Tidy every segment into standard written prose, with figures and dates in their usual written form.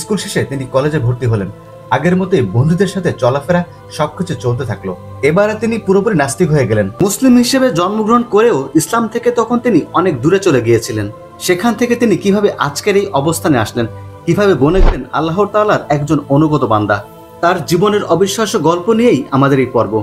School শেষে তিনি কলেজে ভর্তি হলেন। আগের মতোই বন্ধুদের সাথে চলাফেরা সবকিছু চলতে থাকলো। এবারে তিনি পুরোপুরি নাস্তিক হয়ে গেলেন। মুসলিম হিসেবে জন্মগ্রহণ করেও ইসলাম থেকে তখন তিনি অনেক দূরে চলে গিয়েছিলেন। সেখান থেকে তিনি কিভাবে আজকের এই অবস্থানে আসলেন, কিভাবে বনে গেলেন আল্লাহ তাআলার একজন অনুগত বান্দা, তার জীবনের অবিশ্বাস্য গল্প নিয়েই আমাদের এই পর্ব।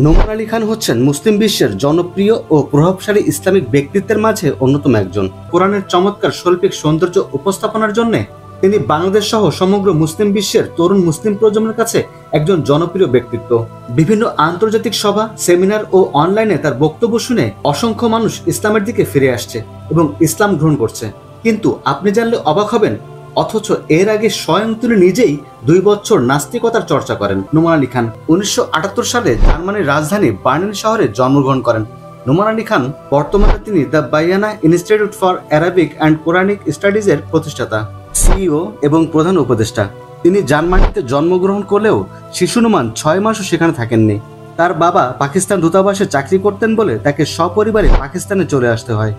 নোমান আলী খান হচ্ছেন মুসলিম বিশ্বের জনপ্রিয় ও প্রভাবশালী ইসলামিক ব্যক্তিত্বের মাঝে অন্যতম একজন। কোরআনের চমৎকার শৈল্পিক সৌন্দর্য উপস্থাপনার জন্য তিনি বাংলাদেশ সহ সমগ্র মুসলিম বিশ্বের তরুণ মুসলিম প্রজন্মের কাছে একজন জনপ্রিয় ব্যক্তিত্ব। বিভিন্ন আন্তর্জাতিক সভা, সেমিনার ও অনলাইনে তার বক্তব্য শুনে অসংখ্য মানুষ ইসলামের দিকে ফিরে আসছে এবং ইসলাম গ্রহণ করছে। কিন্তু আপনি জানলে অবাক হবেন, অথচ এর আগে স্বয়ং তিনি নিজেই 2 বছর নাস্তিকতার চর্চা করেন। নোমান আলী খান 1978 সালে জার্মানির রাজধানী বার্লিন শহরে জন্মগ্রহণ করেন। নোমান আলী খান বর্তমানে তিনি the Bayyinah institute for Arabic and Quranic স্টাডিজের প্রতিষ্ঠাতা, সিইও এবং প্রধান উপদেষ্টা। তিনি জার্মানিতে জন্মগ্রহণ করলেও শিশু নোমান 6 মাসও সেখানে থাকেননি। তার বাবা পাকিস্তান দূতাবাসে চাকরি করতেন বলে তাকে সপরিবারে পাকিস্তানে চলে আসতে হয়।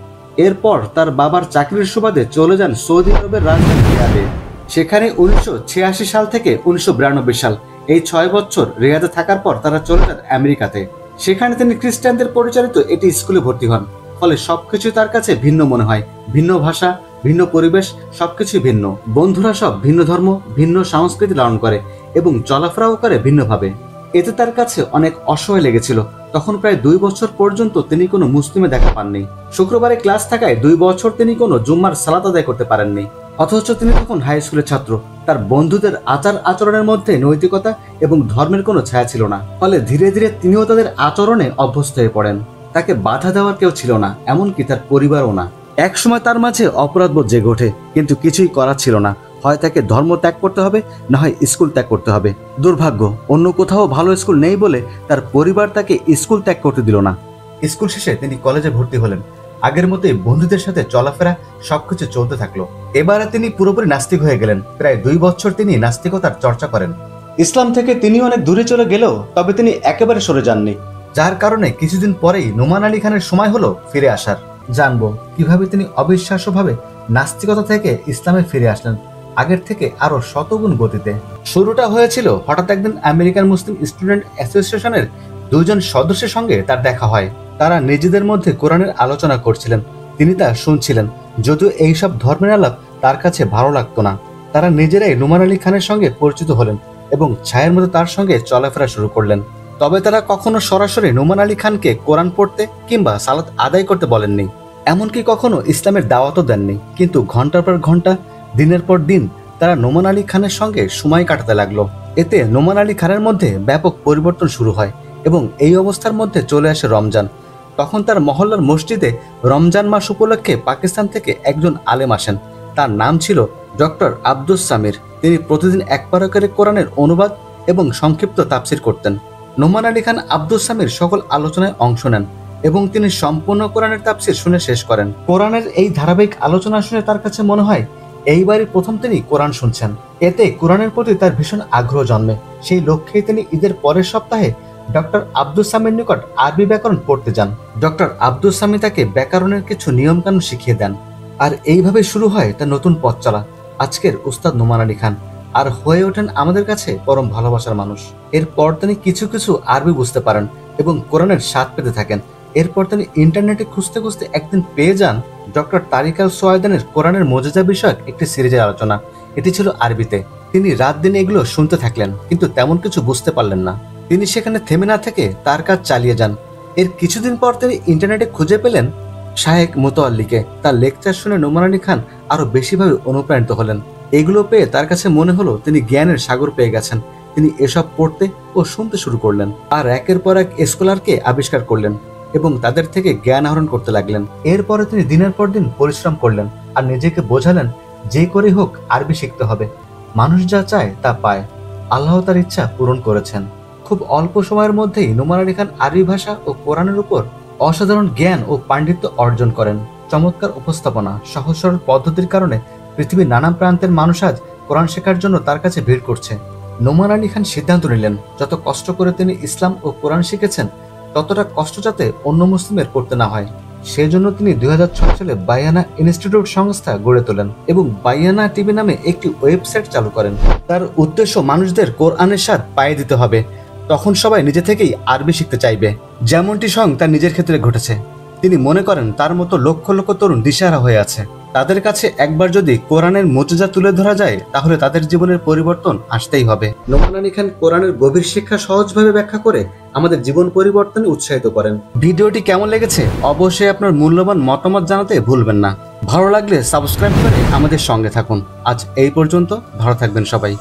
এরপর তার বাবার চাকরির সুবাদে চলে যান সৌদি আরবের রাজধানী রিয়াদে। সেখানে 1986 সাল থেকে 1992 সাল, এই 6 বছর রিয়াদে থাকার পর তারা চলে যান আমেরিকাতে। সেখানে তিনি খ্রিস্টানদের পরিচালিত একটি স্কুলে ভর্তি হন। ফলে সবকিছু তার কাছে ভিন্ন মনে হয়। ভিন্ন ভাষা, ভিন্ন পরিবেশ, সবকিছু ভিন্ন। বন্ধুরা সব ভিন্ন ধর্ম, ভিন্ন সংস্কৃতি লালন করে এবং চলাফেরাও করে ভিন্নভাবে। এতে তার কাছে অনেক অসহায় লেগেছিল। তখন প্রায় 2 বছর পর্যন্ত তিনি কোনো মুসলিমে দেখা পাননি। শুক্রবারে ক্লাস থাকায় 2 বছর তিনি কোনো জুম্মার সালাত আদায় করতে পারেননি। অথচ তিনি তখন হাই স্কুলের ছাত্র। তার বন্ধুদের আচার আচরণের মধ্যে নৈতিকতা এবং ধর্মের কোনো ছায়া ছিল না। ফলে ধীরে ধীরে তিনিও তাদের আচরণে অভ্যস্ত হয়ে পড়েন। তাকে বাধা দেওয়ার কেউ ছিল না, এমনকি তার পরিবারও না। একসময় তার মাঝে অপরাধবোধ জেগে ওঠে, কিন্তু কিছুই করার ছিল না। হয় তাকে ধর্ম ত্যাগ করতে হবে, না হয় স্কুল ত্যাগ করতে হবে। দুর্ভাগ্য, অন্য কোথাও ভালো স্কুল নেই বলে তার পরিবার তাকে স্কুল ত্যাগ করতে দিল না। স্কুল শেষে তিনি কলেজে ভর্তি হলেন। আগের মতোই বন্ধুদের সাথে চলাফেরা সবকিছু চলতে থাকলো। এবারে তিনি পুরোপুরি নাস্তিক হয়ে গেলেন। প্রায় 2 বছর তিনি নাস্তিকতার চর্চা করেন। ইসলাম থেকে তিনি অনেক দূরে চলে গেলেও তবে তিনি একেবারে সরে যাননি, যার কারণে কিছুদিন পরেই নোমান আলী খানের সময় হলো ফিরে আসার। জানবো কিভাবে তিনি অবিশ্বাস্যভাবে নাস্তিকতা থেকে ইসলামে ফিরে আসলেন, আগের থেকে আরো শতগুণ গতিতে। শুরুটা হয়েছিল হঠাৎ একদিন আমেরিকান মুসলিম স্টুডেন্ট অ্যাসোসিয়েশনের 2 জন সদস্যের সঙ্গে তার দেখা হয়। তারা নিজেদের মধ্যে কোরআনের আলোচনা করছিলেন, তিনি তা শুনছিলেন। যদিও এইসব ধর্মের আলাপ তার কাছে ভালো লাগতো না। তারা নিজেরাই নোমান আলী খানের সঙ্গে পরিচিত হলেন এবং ছায়ের মতো তার সঙ্গে চলাফেরা শুরু করলেন। তবে তারা কখনো সরাসরি নোমান আলী খানকে কোরআন পড়তে কিংবা সালাত আদায় করতে বলেননি, এমনকি কখনো ইসলামের দাওয়াতও দেননি। কিন্তু ঘন্টার পর ঘন্টা, দিনের পর দিন তারা নোমান আলী খানের সঙ্গে সময় কাটাতে লাগলো। এতে নোমান আলী খানের মধ্যে ব্যাপক পরিবর্তন শুরু হয় এবং এই অবস্থার মধ্যে চলে আসে রমজান। তখন তার মহল্লার মসজিদে রমজান মাস উপলক্ষে পাকিস্তান থেকে একজন আলেম আসেন। তার নাম ছিল ডক্টর আব্দুস সামির। তিনি প্রতিদিন 1 পারা করে কোরআনের অনুবাদ এবং সংক্ষিপ্ত তাফসির করতেন। নোমান আলী খান আব্দুস সামির সকল আলোচনায় অংশ নেন এবং তিনি সম্পূর্ণ কোরআনের তাফসির শুনে শেষ করেন। কোরআনের এই ধারাবাহিক আলোচনা শুনে তার কাছে মনে হয় এইবারই প্রথম তিনি কোরআন শুনছেন। এতে কোরআনের প্রতি তার ভীষণ আগ্রহ জন্মে। সেই লক্ষ্যেই তিনি ঈদের পরের সপ্তাহে ডক্টর আব্দুস সামির নিকট আরবি ব্যাকরণ পড়তে যান। ডক্টর আব্দুস সামি তাকে ব্যাকরণের কিছু নিয়মকানুন শিখিয়ে দেন। আর এইভাবে শুরু হয় তার নতুন পথ চলা। আজকের উস্তাদ নোমান আলী খান আর হয়ে ওঠেন আমাদের কাছে পরম ভালোবাসার মানুষ। এরপর তিনি কিছু কিছু আরবি বুঝতে পারেন এবং কোরআনের স্বাদ পেতে থাকেন। এরপর তিনি ইন্টারনেটে খুঁজতে খুঁজতে একদিন পেয়ে যান ডক্টর তারিক আল সোয়াইদানের কোরআনের মোজেজা বিষয়ক একটি সিরিজের আলোচনা। এটি ছিল আরবিতে। তিনি রাত দিন এগুলো শুনতে থাকলেন, কিন্তু তেমন কিছু বুঝতে পারলেন না। তিনি সেখানে থেমে না থেকে তার কাজ চালিয়ে যান। এর কিছুদিন পর তিনি ইন্টারনেটে খুঁজে পেলেন শায়েখ মুতাওয়াল্লিকে। তার লেকচার শুনে নোমান আলী খান আরো বেশিভাবে অনুপ্রাণিত হলেন। এগুলো পেয়ে তার কাছে মনে হলো তিনি জ্ঞানের সাগর পেয়ে গেছেন। তিনি এসব পড়তে ও শুনতে শুরু করলেন আর একের পর এক স্কলারকে আবিষ্কার করলেন এবং তাদের থেকে জ্ঞান আহরণ করতে লাগলেন। এরপরে তিনি দিনের পর দিন পরিশ্রম করলেন আর নিজেকে বোঝালেন যে করে হোক আরবি শিখতে হবে। মানুষ যা চায় তা পায়, আল্লাহ তার ইচ্ছা পূরণ করেছেন। খুব অল্প সময়ের মধ্যেই নোমান আলী খান আরবি ভাষা ও কোরআনের উপর অসাধারণ জ্ঞান ও পাণ্ডিত্য অর্জন করেন। চমৎকার উপস্থাপনা, সহজ সরল পদ্ধতির কারণে পৃথিবীর নানা প্রান্তের মানুষ আজ কোরআন শেখার জন্য তার কাছে ভিড় করছে। নোমান আলী খান সিদ্ধান্ত নিলেন যত কষ্ট করে তিনি ইসলাম ও কোরআন শিখেছেন ততটা কষ্ট যাতে অন্য মুসলিমের করতে না হয়। সেজন্য তিনি 2006 সালে বায়ানা ইনস্টিটিউট সংস্থা গড়ে তোলেন এবং বায়ানা টিভি নামে একটি ওয়েবসাইট চালু করেন। তার উদ্দেশ্য মানুষদের কোরআনের স্বাদ পাইয়ে দিতে হবে, তখন সবাই নিজে থেকেই আরবি শিখতে চাইবে, যেমনটি স্বয়ং তার নিজের ক্ষেত্রে ঘটেছে। তিনি মনে করেন তার মতো লক্ষ লক্ষ তরুণ দিশেহারা হয়ে আছে, তাদের কাছে একবার যদি কোরআনের মুজিজা তুলে ধরা যায় তাহলে তাদের জীবনের পরিবর্তন আসতেই হবে। নোমান আলী খান কোরআনের গভীর শিক্ষা সহজভাবে ব্যাখ্যা করে আমাদের জীবন পরিবর্তনে উৎসাহিত করেন। ভিডিওটি কেমন লেগেছে অবশ্যই আপনার মূল্যবান মতামত জানাতে ভুলবেন না। ভালো লাগলে সাবস্ক্রাইব করে আমাদের সঙ্গে থাকুন। আজ এই পর্যন্ত, ভালো থাকবেন সবাই।